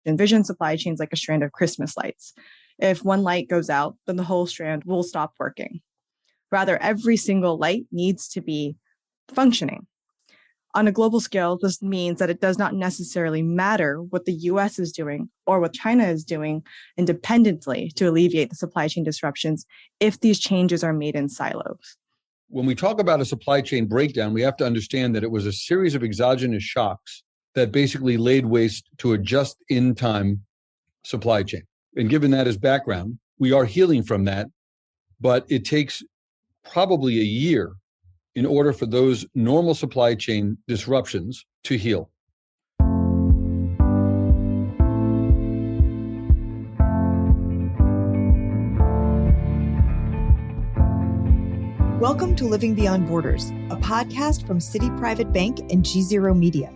Envision supply chains like a strand of Christmas lights. If one light goes out, then the whole strand will stop working. Rather, every single light needs to be functioning. On a global scale, this means that it does not necessarily matter what the US is doing or what China is doing independently to alleviate the supply chain disruptions if these changes are made in silos. When we talk about a supply chain breakdown, we have to understand that it was a series of exogenous shocks that basically laid waste to a just-in-time supply chain. And given that as background, we are healing from that, but it takes probably a year in order for those normal supply chain disruptions to heal. Welcome to Living Beyond Borders, a podcast from Citi Private Bank and GZERO Media.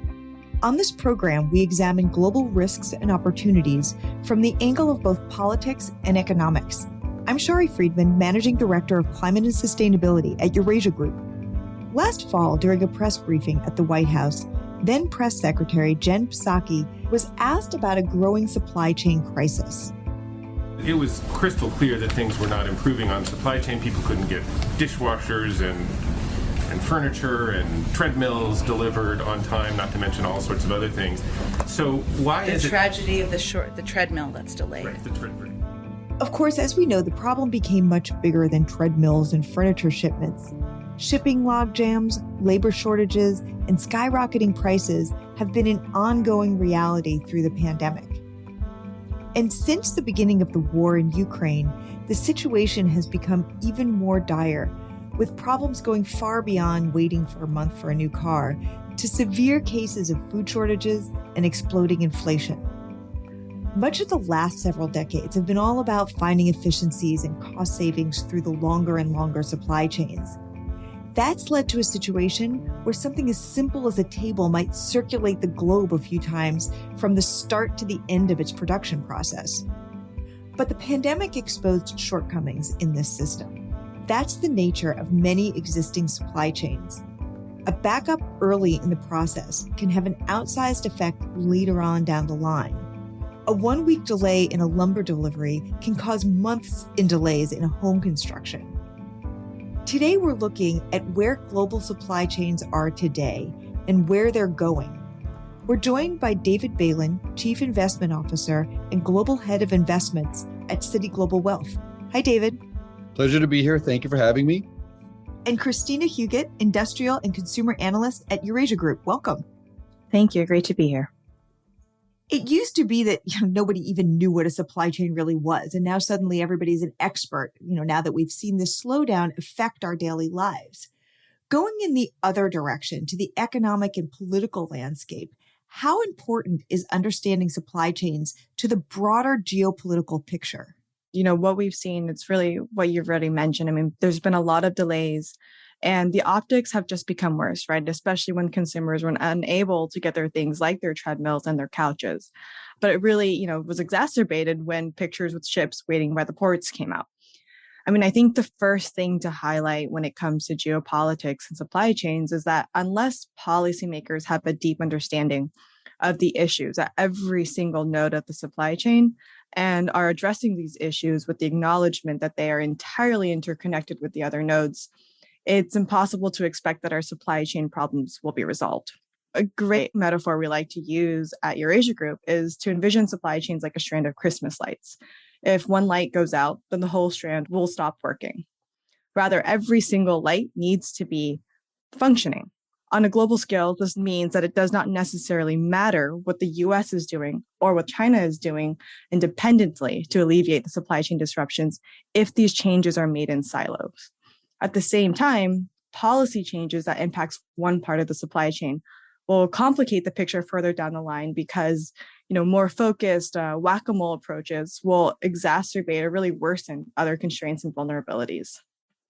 On this program, we examine global risks and opportunities from the angle of both politics and economics. I'm Shari Friedman, Managing Director of Climate and Sustainability at Eurasia Group. Last fall, during a press briefing at the White House, then Press Secretary Jen Psaki was asked about a growing supply chain crisis. It was crystal clear that things were not improving on supply chain. People couldn't get dishwashers and furniture and treadmills delivered on time, not to mention all sorts of other things. So why is the tragedy of the treadmill that's delayed? Right, the treadmill. Of course, as we know, the problem became much bigger than treadmills and furniture shipments. Shipping logjams, labor shortages, and skyrocketing prices have been an ongoing reality through the pandemic. And since the beginning of the war in Ukraine, the situation has become even more dire, with problems going far beyond waiting for a month for a new car to severe cases of food shortages and exploding inflation. Much of the last several decades have been all about finding efficiencies and cost savings through the longer and longer supply chains. That's led to a situation where something as simple as a table might circulate the globe a few times from the start to the end of its production process. But the pandemic exposed shortcomings in this system. That's the nature of many existing supply chains. A backup early in the process can have an outsized effect later on down the line. A 1-week delay in a lumber delivery can cause months in delays in home construction. Today, we're looking at where global supply chains are today and where they're going. We're joined by David Bailin, Chief Investment Officer and Global Head of Investments at Citi Global Wealth. Hi, David. Pleasure to be here. Thank you for having me. And Christina Huguet, Industrial and Consumer Analyst at Eurasia Group. Welcome. Thank you. Great to be here. It used to be that nobody even knew what a supply chain really was. And now suddenly everybody's an expert, now that we've seen this slowdown affect our daily lives. Going in the other direction to the economic and political landscape, how important is understanding supply chains to the broader geopolitical picture? What we've seen, it's really what you've already mentioned. I mean, there's been a lot of delays and the optics have just become worse, right? Especially when consumers were unable to get their things like their treadmills and their couches. But it really, was exacerbated when pictures with ships waiting by the ports came out. I mean, I think the first thing to highlight when it comes to geopolitics and supply chains is that unless policymakers have a deep understanding of the issues at every single node of the supply chain and are addressing these issues with the acknowledgement that they are entirely interconnected with the other nodes, it's impossible to expect that our supply chain problems will be resolved. A great metaphor we like to use at Eurasia Group is to envision supply chains like a strand of Christmas lights. If one light goes out, then the whole strand will stop working. Rather, every single light needs to be functioning. On a global scale, this means that it does not necessarily matter what the US is doing or what China is doing independently to alleviate the supply chain disruptions if these changes are made in silos. At the same time, policy changes that impacts one part of the supply chain will complicate the picture further down the line because, more focused whack-a-mole approaches will exacerbate or really worsen other constraints and vulnerabilities.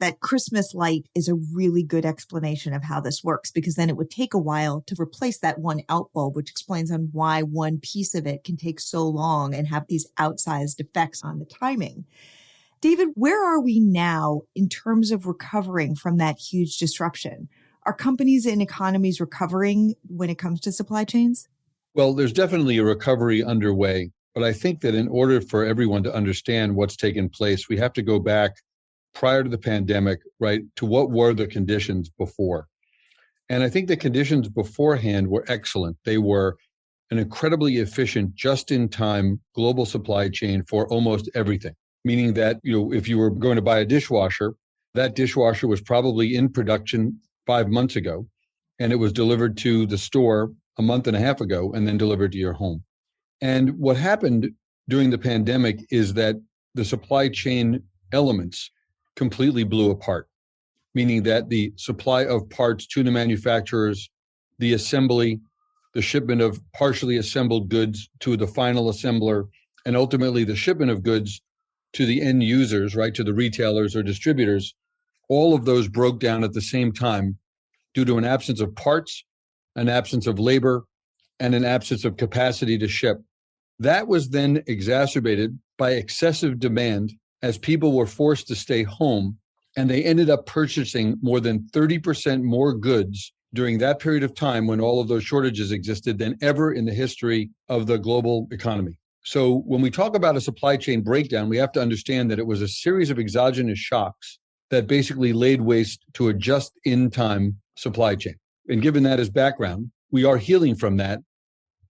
That Christmas light is a really good explanation of how this works, because then it would take a while to replace that one outbulb, which explains on why one piece of it can take so long and have these outsized effects on the timing. David, where are we now in terms of recovering from that huge disruption? Are companies and economies recovering when it comes to supply chains? Well, there's definitely a recovery underway, but I think that in order for everyone to understand what's taken place, we have to go back prior to the pandemic, right, to what were the conditions before. And I think the conditions beforehand were excellent. They were an incredibly efficient, just-in-time global supply chain for almost everything, meaning that, if you were going to buy a dishwasher, that dishwasher was probably in production 5 months ago, and it was delivered to the store a month and a half ago and then delivered to your home. And what happened during the pandemic is that the supply chain elements completely blew apart, meaning that the supply of parts to the manufacturers, the assembly, the shipment of partially assembled goods to the final assembler, and ultimately the shipment of goods to the end users, right, to the retailers or distributors, all of those broke down at the same time due to an absence of parts, an absence of labor, and an absence of capacity to ship. That was then exacerbated by excessive demand as people were forced to stay home, and they ended up purchasing more than 30% more goods during that period of time when all of those shortages existed than ever in the history of the global economy. So when we talk about a supply chain breakdown, we have to understand that it was a series of exogenous shocks that basically laid waste to a just-in-time supply chain. And given that as background, we are healing from that,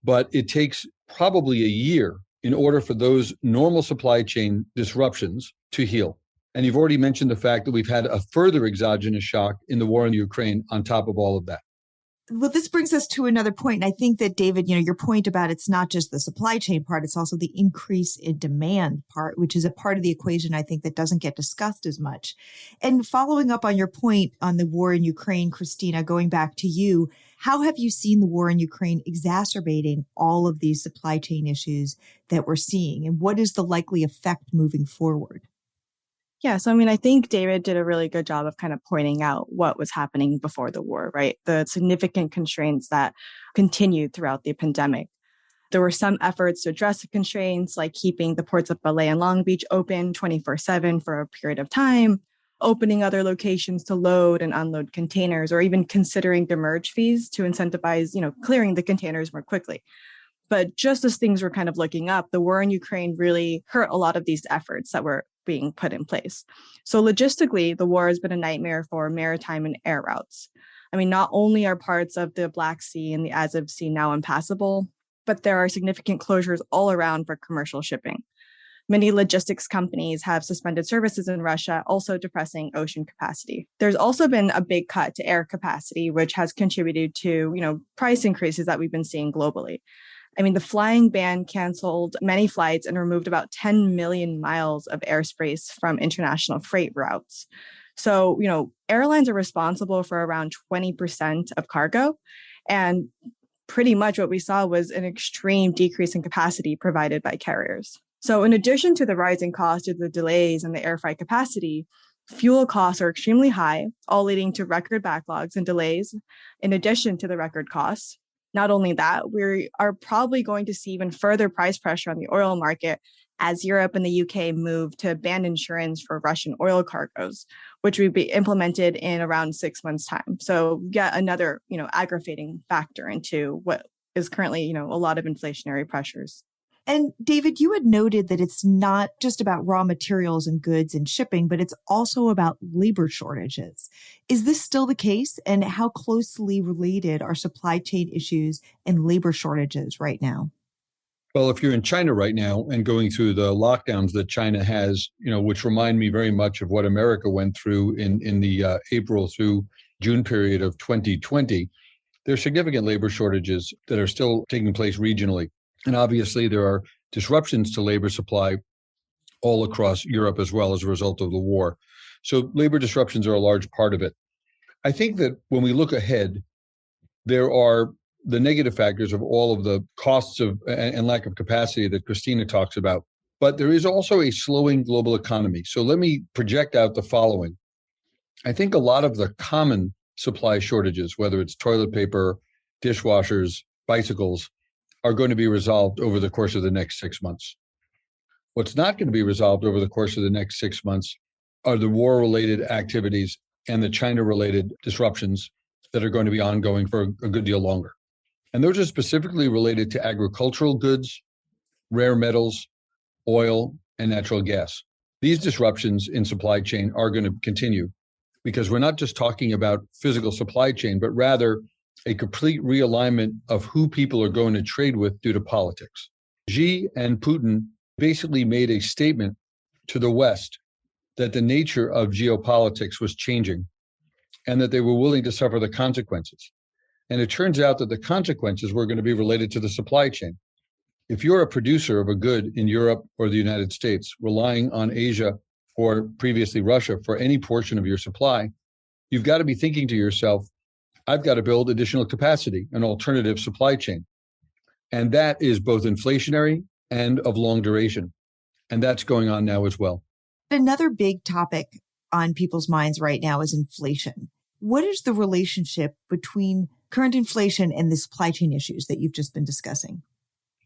but it takes probably a year in order for those normal supply chain disruptions to heal. And you've already mentioned the fact that we've had a further exogenous shock in the war in Ukraine on top of all of that. Well, this brings us to another point. And I think that, David, your point about it's not just the supply chain part, it's also the increase in demand part, which is a part of the equation, I think, that doesn't get discussed as much. And following up on your point on the war in Ukraine, Christina, going back to you, how have you seen the war in Ukraine exacerbating all of these supply chain issues that we're seeing? And what is the likely effect moving forward? Yeah, so I think David did a really good job of kind of pointing out what was happening before the war, right? The significant constraints that continued throughout the pandemic. There were some efforts to address the constraints, like keeping the ports of Bailin and Long Beach open 24/7 for a period of time, opening other locations to load and unload containers, or even considering demurrage fees to incentivize, clearing the containers more quickly. But just as things were kind of looking up, the war in Ukraine really hurt a lot of these efforts that were being put in place. So logistically, the war has been a nightmare for maritime and air routes. Not only are parts of the Black Sea and the Azov Sea now impassable, but there are significant closures all around for commercial shipping. Many logistics companies have suspended services in Russia, also depressing ocean capacity. There's also been a big cut to air capacity, which has contributed to, price increases that we've been seeing globally. The flying ban canceled many flights and removed about 10 million miles of airspace from international freight routes. So, airlines are responsible for around 20% of cargo. And pretty much what we saw was an extreme decrease in capacity provided by carriers. So in addition to the rising cost of the delays and the air freight capacity, fuel costs are extremely high, all leading to record backlogs and delays, in addition to the record costs. Not only that, we are probably going to see even further price pressure on the oil market as Europe and the UK move to ban insurance for Russian oil cargoes, which would be implemented in around 6 months' time. So yet another, aggravating factor into what is currently, a lot of inflationary pressures. And David, you had noted that it's not just about raw materials and goods and shipping, but it's also about labor shortages. Is this still the case? And how closely related are supply chain issues and labor shortages right now? Well, if you're in China right now and going through the lockdowns that China has, which remind me very much of what America went through in the April through June period of 2020, there are significant labor shortages that are still taking place regionally. And obviously, there are disruptions to labor supply all across Europe as well as a result of the war. So labor disruptions are a large part of it. I think that when we look ahead, there are the negative factors of all of the costs of and lack of capacity that Christina talks about. But there is also a slowing global economy. So let me project out the following. I think a lot of the common supply shortages, whether it's toilet paper, dishwashers, bicycles, are going to be resolved over the course of the next 6 months. What's not going to be resolved over the course of the next 6 months are the war-related activities and the China-related disruptions that are going to be ongoing for a good deal longer. And those are specifically related to agricultural goods, rare metals, oil, and natural gas. These disruptions in supply chain are going to continue because we're not just talking about physical supply chain, but rather a complete realignment of who people are going to trade with due to politics. Xi and Putin basically made a statement to the West that the nature of geopolitics was changing and that they were willing to suffer the consequences. And it turns out that the consequences were going to be related to the supply chain. If you're a producer of a good in Europe or the United States, relying on Asia or previously Russia for any portion of your supply, you've got to be thinking to yourself, I've got to build additional capacity, an alternative supply chain. And that is both inflationary and of long duration. And that's going on now as well. Another big topic on people's minds right now is inflation. What is the relationship between current inflation and the supply chain issues that you've just been discussing?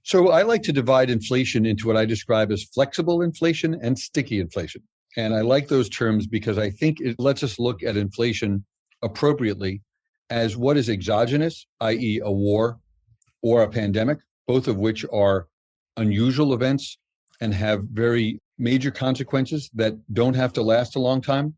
So I like to divide inflation into what I describe as flexible inflation and sticky inflation. And I like those terms because I think it lets us look at inflation appropriately as what is exogenous, i.e. a war or a pandemic, both of which are unusual events and have very major consequences that don't have to last a long time.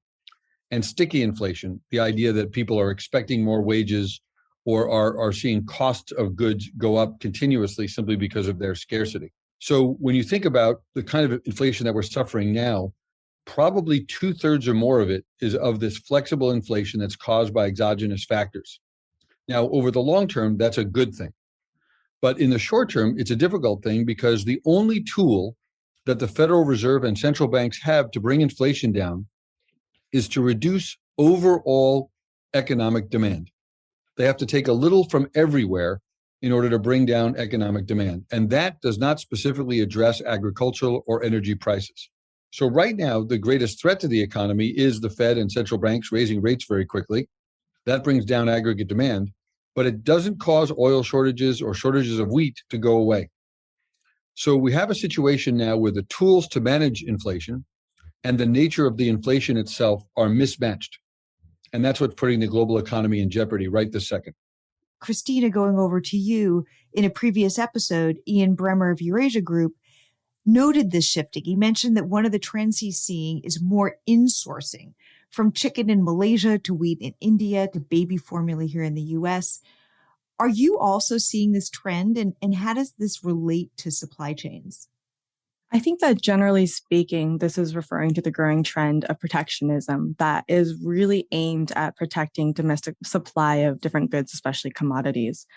And sticky inflation, the idea that people are expecting more wages or are seeing costs of goods go up continuously simply because of their scarcity. So when you think about the kind of inflation that we're suffering now, probably 2/3 or more of it is of this flexible inflation that's caused by exogenous factors. Now, over the long term, that's a good thing. But in the short term, it's a difficult thing because the only tool that the Federal Reserve and central banks have to bring inflation down is to reduce overall economic demand. They have to take a little from everywhere in order to bring down economic demand. And that does not specifically address agricultural or energy prices. So right now, the greatest threat to the economy is the Fed and central banks raising rates very quickly. That brings down aggregate demand, but it doesn't cause oil shortages or shortages of wheat to go away. So we have a situation now where the tools to manage inflation and the nature of the inflation itself are mismatched. And that's what's putting the global economy in jeopardy right this second. Christina, going over to you, in a previous episode, Ian Bremmer of Eurasia Group noted this shifting. He mentioned that one of the trends he's seeing is more insourcing, from chicken in Malaysia to wheat in India to baby formula here in the US. Are you also seeing this trend, and how does this relate to supply chains? I think that generally speaking, this is referring to the growing trend of protectionism that is really aimed at protecting domestic supply of different goods, especially commodities.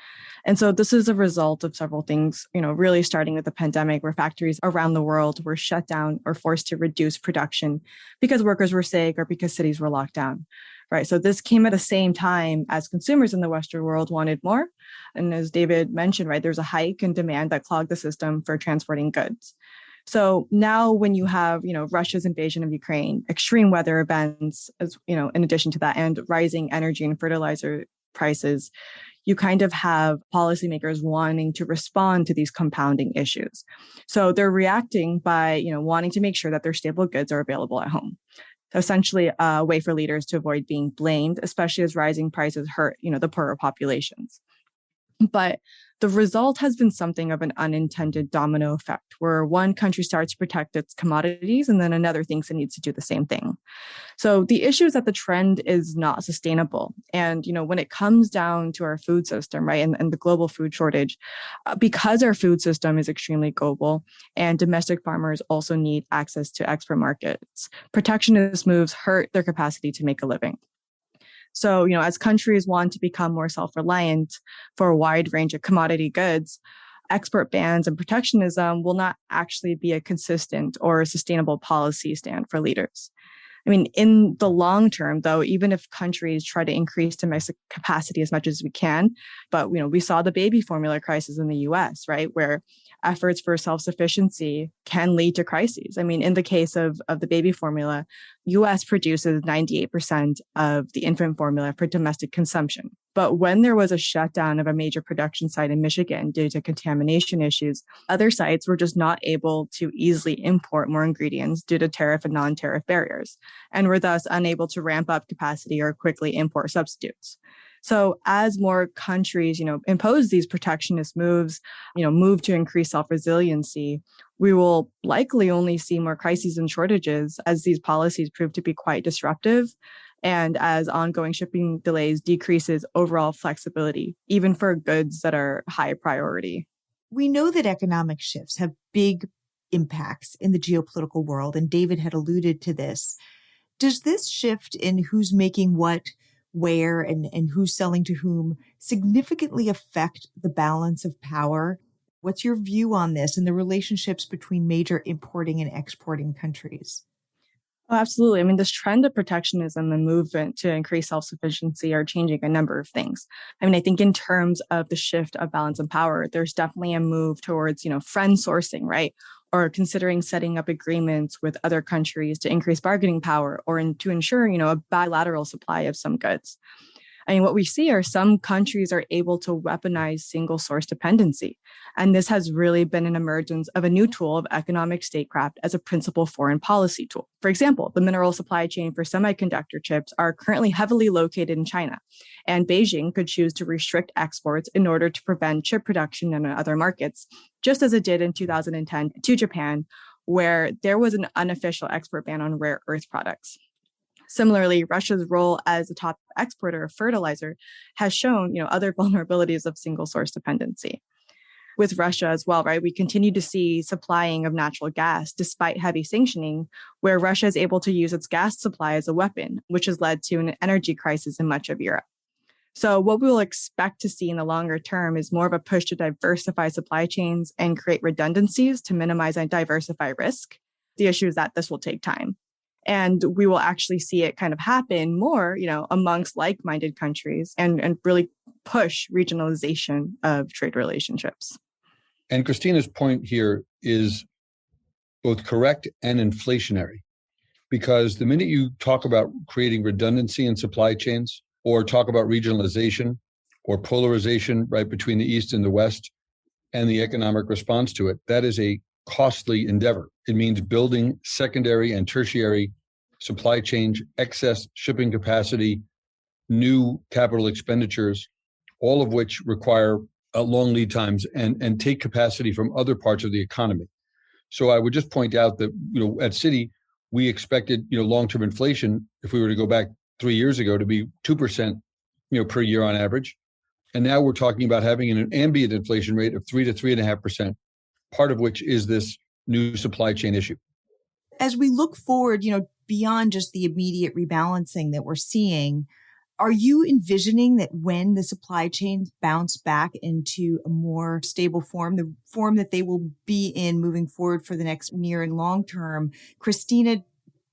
And so this is a result of several things, really starting with the pandemic where factories around the world were shut down or forced to reduce production because workers were sick or because cities were locked down. Right. So this came at the same time as consumers in the Western world wanted more. And as David mentioned, right, there's a hike in demand that clogged the system for transporting goods. So now when you have, Russia's invasion of Ukraine, extreme weather events, as in addition to that, and rising energy and fertilizer prices, you kind of have policymakers wanting to respond to these compounding issues. So they're reacting by, wanting to make sure that their staple goods are available at home. So essentially a way for leaders to avoid being blamed, especially as rising prices hurt, the poorer populations. But the result has been something of an unintended domino effect where one country starts to protect its commodities and then another thinks it needs to do the same thing. So the issue is that the trend is not sustainable. And, when it comes down to our food system, right, and the global food shortage, because our food system is extremely global and domestic farmers also need access to export markets, protectionist moves hurt their capacity to make a living. So, as countries want to become more self-reliant for a wide range of commodity goods, export bans and protectionism will not actually be a consistent or a sustainable policy stand for leaders. I mean, in the long term, though, even if countries try to increase domestic capacity as much as we can, but, we saw the baby formula crisis in the US, right, where efforts for self-sufficiency can lead to crises. I mean, in the case of the baby formula, US produces 98% of the infant formula for domestic consumption. But when there was a shutdown of a major production site in Michigan due to contamination issues, other sites were just not able to easily import more ingredients due to tariff and non-tariff barriers, and were thus unable to ramp up capacity or quickly import substitutes. So as more countries, impose these protectionist moves, move to increase self-resiliency, we will likely only see more crises and shortages as these policies prove to be quite disruptive and as ongoing shipping delays decreases overall flexibility, even for goods that are high priority. We know that economic shifts have big impacts in the geopolitical world, and David had alluded to this. Does this shift in who's making what, where, and who's selling to whom significantly affect the balance of power? What's your view on this and the relationships between major importing and exporting countries? Oh, absolutely. I mean, this trend of protectionism and movement to increase self-sufficiency are changing a number of things. I mean, I think in terms of the shift of balance of power, there's definitely a move towards, friend sourcing, right? Or considering setting up agreements with other countries to increase bargaining power or to ensure, a bilateral supply of some goods. I mean, what we see are some countries are able to weaponize single source dependency. And this has really been an emergence of a new tool of economic statecraft as a principal foreign policy tool. For example, the mineral supply chain for semiconductor chips are currently heavily located in China. And Beijing could choose to restrict exports in order to prevent chip production in other markets, just as it did in 2010 to Japan, where there was an unofficial export ban on rare earth products. Similarly, Russia's role as a top exporter of fertilizer has shown, other vulnerabilities of single source dependency. With Russia as well, right, we continue to see supplying of natural gas despite heavy sanctioning, where Russia is able to use its gas supply as a weapon, which has led to an energy crisis in much of Europe. So what we will expect to see in the longer term is more of a push to diversify supply chains and create redundancies to minimize and diversify risk. The issue is that this will take time. And we will actually see it kind of happen more, amongst like-minded countries and really push regionalization of trade relationships. And Christina's point here is both correct and inflationary, because the minute you talk about creating redundancy in supply chains or talk about regionalization or polarization right between the East and the West and the economic response to it, that is a costly endeavor. It means building secondary and tertiary supply chains, excess shipping capacity, new capital expenditures, all of which require long lead times and take capacity from other parts of the economy. So I would just point out that, at Citi, we expected, long-term inflation, if we were to go back 3 years ago, to be 2%, per year on average. And now we're talking about having an ambient inflation rate of 3 to 3.5%, part of which is this new supply chain issue. As we look forward, beyond just the immediate rebalancing that we're seeing, are you envisioning that when the supply chains bounce back into a more stable form, the form that they will be in moving forward for the next near and long term, Christina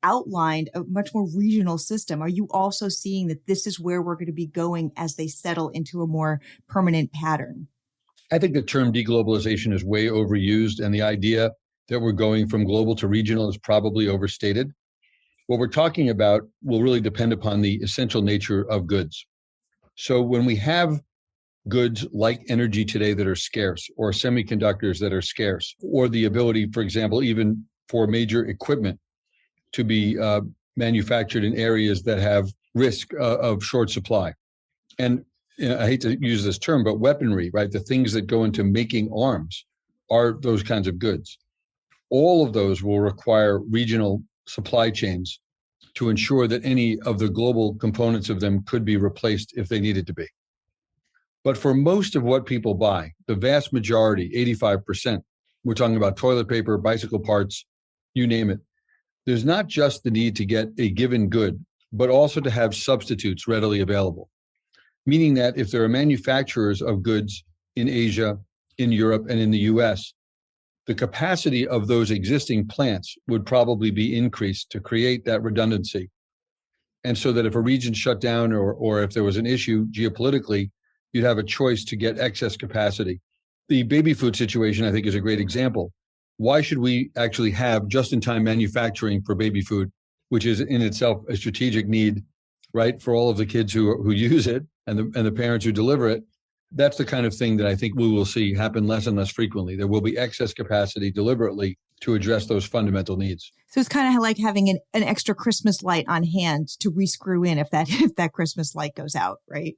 outlined a much more regional system. Are you also seeing that this is where we're going to be going as they settle into a more permanent pattern? I think the term deglobalization is way overused, and the idea that we're going from global to regional is probably overstated. What we're talking about will really depend upon the essential nature of goods. So when we have goods like energy today that are scarce, or semiconductors that are scarce, or the ability, for example, even for major equipment to be manufactured in areas that have risk of short supply. And I hate to use this term, but weaponry, right? The things that go into making arms are those kinds of goods. All of those will require regional supply chains to ensure that any of the global components of them could be replaced if they needed to be. But for most of what people buy, the vast majority, 85%, we're talking about toilet paper, bicycle parts, you name it. There's not just the need to get a given good, but also to have substitutes readily available. Meaning that if there are manufacturers of goods in Asia, in Europe, and in the US, the capacity of those existing plants would probably be increased to create that redundancy. And so that if a region shut down or if there was an issue geopolitically, you'd have a choice to get excess capacity. The baby food situation, I think, is a great example. Why should we actually have just-in-time manufacturing for baby food, which is in itself a strategic need, right, for all of the kids who use it and the parents who deliver it? That's the kind of thing that I think we will see happen less and less frequently. There will be excess capacity deliberately to address those fundamental needs. So it's kind of like having an extra Christmas light on hand to rescrew in if that Christmas light goes out, right?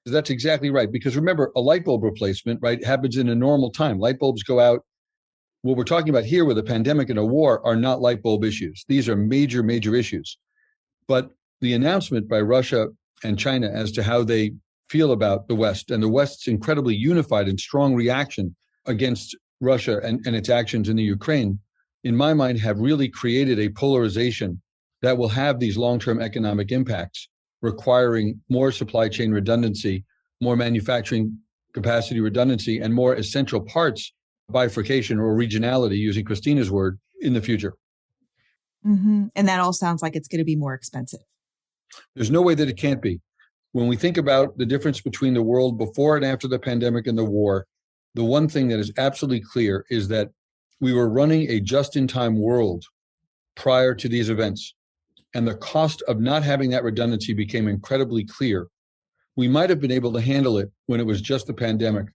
That's exactly right. Because remember, a light bulb replacement, right, happens in a normal time. Light bulbs go out. What we're talking about here with a pandemic and a war are not light bulb issues. These are major, major issues. But the announcement by Russia and China as to how they feel about the West and the West's incredibly unified and strong reaction against Russia and its actions in the Ukraine, in my mind, have really created a polarization that will have these long-term economic impacts, requiring more supply chain redundancy, more manufacturing capacity redundancy, and more essential parts bifurcation or regionality, using Christina's word, in the future. Mm-hmm. And that all sounds like it's going to be more expensive. There's no way that it can't be. When we think about the difference between the world before and after the pandemic and the war, the one thing that is absolutely clear is that we were running a just-in-time world prior to these events. And the cost of not having that redundancy became incredibly clear. We might have been able to handle it when it was just the pandemic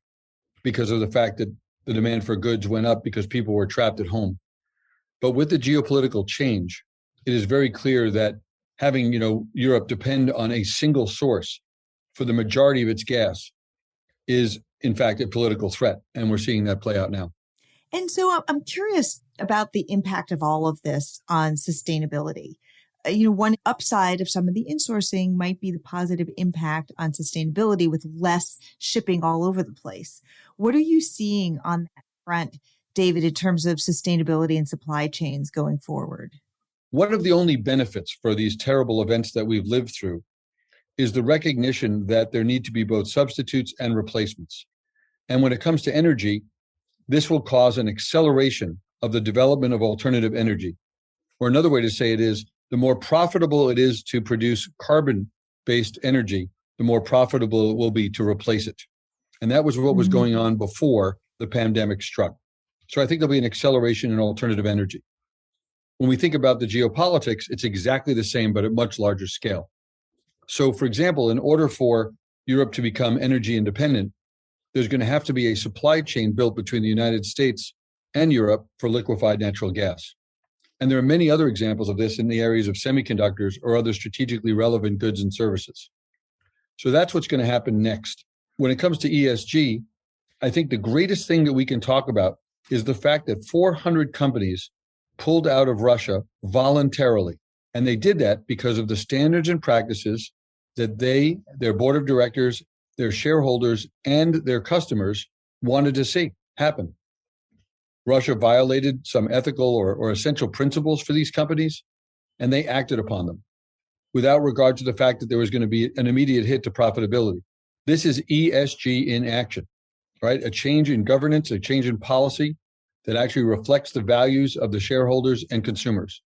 because of the fact that the demand for goods went up because people were trapped at home. But with the geopolitical change, it is very clear that having, Europe depend on a single source for the majority of its gas is, in fact, a political threat. And we're seeing that play out now. And so I'm curious about the impact of all of this on sustainability. One upside of some of the insourcing might be the positive impact on sustainability with less shipping all over the place. What are you seeing on that front, David, in terms of sustainability and supply chains going forward? One of the only benefits for these terrible events that we've lived through is the recognition that there need to be both substitutes and replacements. And when it comes to energy, this will cause an acceleration of the development of alternative energy. Or another way to say it is, the more profitable it is to produce carbon-based energy, the more profitable it will be to replace it. And that was what was going on before the pandemic struck. So I think there'll be an acceleration in alternative energy. When we think about the geopolitics, it's exactly the same, but at much larger scale. So, for example, in order for Europe to become energy independent, there's going to have to be a supply chain built between the United States and Europe for liquefied natural gas. And there are many other examples of this in the areas of semiconductors or other strategically relevant goods and services. So that's what's going to happen next. When it comes to ESG, I think the greatest thing that we can talk about is the fact that 400 companies pulled out of Russia voluntarily. And they did that because of the standards and practices that their board of directors, their shareholders, and their customers wanted to see happen. Russia violated some ethical or essential principles for these companies, and they acted upon them without regard to the fact that there was going to be an immediate hit to profitability. This is ESG in action, right? A change in governance, a change in policy that actually reflects the values of the shareholders and consumers.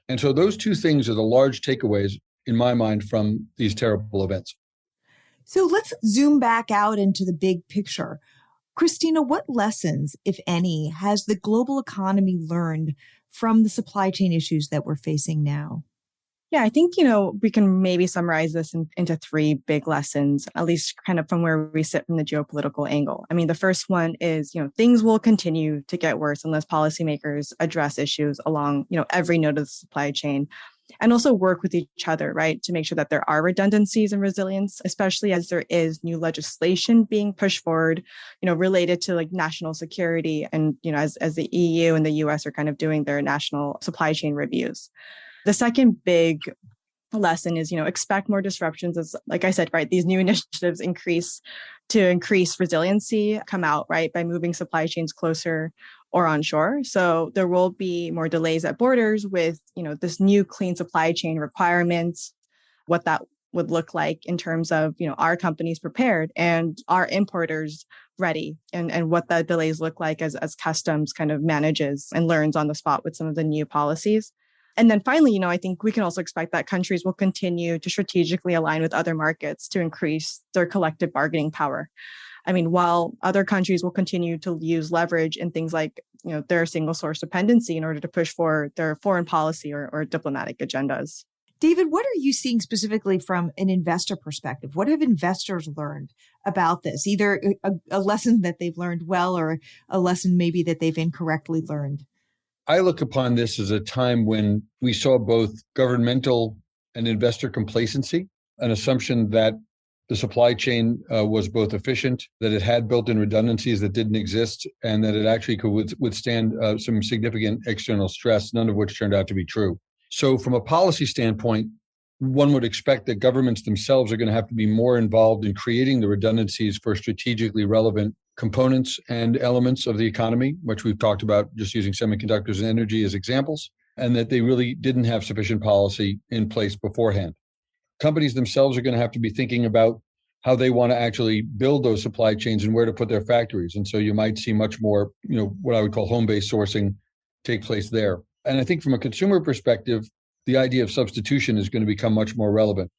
And so those two things are the large takeaways, in my mind, from these terrible events. So let's zoom back out into the big picture. Christina, what lessons, if any, has the global economy learned from the supply chain issues that we're facing now? Yeah, I think, we can maybe summarize this into three big lessons, at least kind of from where we sit from the geopolitical angle. I mean, the first one is, things will continue to get worse unless policymakers address issues along, every node of the supply chain, and also work with each other, right, to make sure that there are redundancies and resilience, especially as there is new legislation being pushed forward, related to like national security and, as the EU and the US are kind of doing their national supply chain reviews. The second big lesson is, expect more disruptions as, like I said, right, these new initiatives increase resiliency come out, right, by moving supply chains closer or onshore. So there will be more delays at borders with, this new clean supply chain requirements, what that would look like in terms of, our companies prepared and our importers ready, and what the delays look like as customs kind of manages and learns on the spot with some of the new policies. And then finally, I think we can also expect that countries will continue to strategically align with other markets to increase their collective bargaining power. I mean, while other countries will continue to use leverage in things like, their single source dependency in order to push for their foreign policy or diplomatic agendas. David, what are you seeing specifically from an investor perspective? What have investors learned about this? Either a lesson that they've learned well or a lesson maybe that they've incorrectly learned. I look upon this as a time when we saw both governmental and investor complacency, an assumption that the supply chain was both efficient, that it had built-in redundancies that didn't exist, and that it actually could withstand some significant external stress, none of which turned out to be true. So from a policy standpoint, one would expect that governments themselves are going to have to be more involved in creating the redundancies for strategically relevant components and elements of the economy, which we've talked about just using semiconductors and energy as examples, and that they really didn't have sufficient policy in place beforehand. Companies themselves are going to have to be thinking about how they want to actually build those supply chains and where to put their factories. And so you might see much more, what I would call home-based sourcing take place there. And I think from a consumer perspective, the idea of substitution is going to become much more relevant.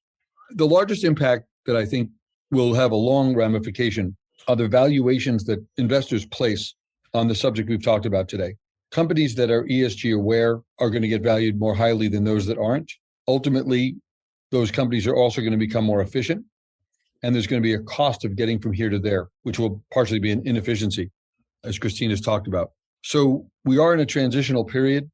The largest impact that I think will have a long ramification are the valuations that investors place on the subject we've talked about today. Companies that are ESG aware are going to get valued more highly than those that aren't. Ultimately, those companies are also going to become more efficient, and there's going to be a cost of getting from here to there, which will partially be an inefficiency, as Christina's talked about. So we are in a transitional period,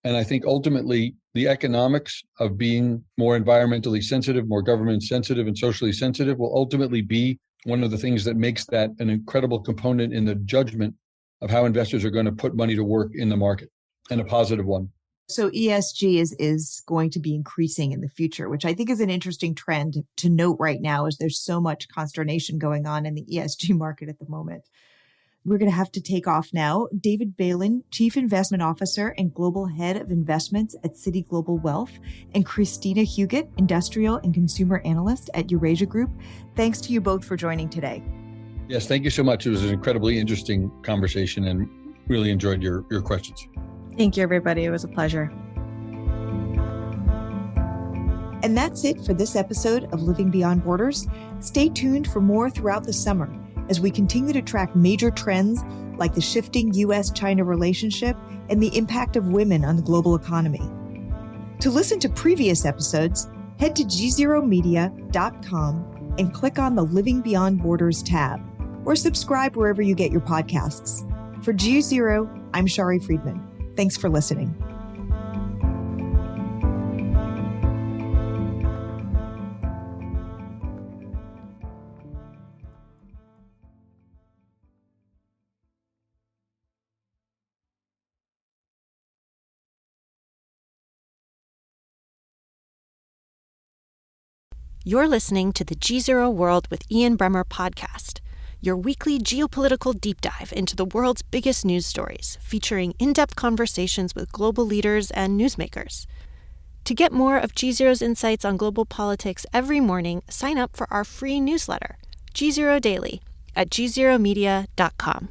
and I think ultimately the economics of being more environmentally sensitive, more government sensitive, and socially sensitive will ultimately be one of the things that makes that an incredible component in the judgment of how investors are going to put money to work in the market, and a positive one. So ESG is going to be increasing in the future, which I think is an interesting trend to note right now, as there's so much consternation going on in the ESG market at the moment. We're going to have to take off now. David Bailin, Chief Investment Officer and Global Head of Investments at Citi Global Wealth, and Christina Huguet, Industrial and Consumer Analyst at Eurasia Group. Thanks to you both for joining today. Yes, thank you so much. It was an incredibly interesting conversation and really enjoyed your questions. Thank you, everybody. It was a pleasure. And that's it for this episode of Living Beyond Borders. Stay tuned for more throughout the summer as we continue to track major trends like the shifting U.S.-China relationship and the impact of women on the global economy. To listen to previous episodes, head to gzeromedia.com and click on the Living Beyond Borders tab, or subscribe wherever you get your podcasts. For GZERO, I'm Shari Friedman. Thanks for listening. You're listening to the GZERO World with Ian Bremmer podcast, your weekly geopolitical deep dive into the world's biggest news stories, featuring in-depth conversations with global leaders and newsmakers. To get more of GZERO's insights on global politics every morning, sign up for our free newsletter, GZERO Daily, at gzeromedia.com.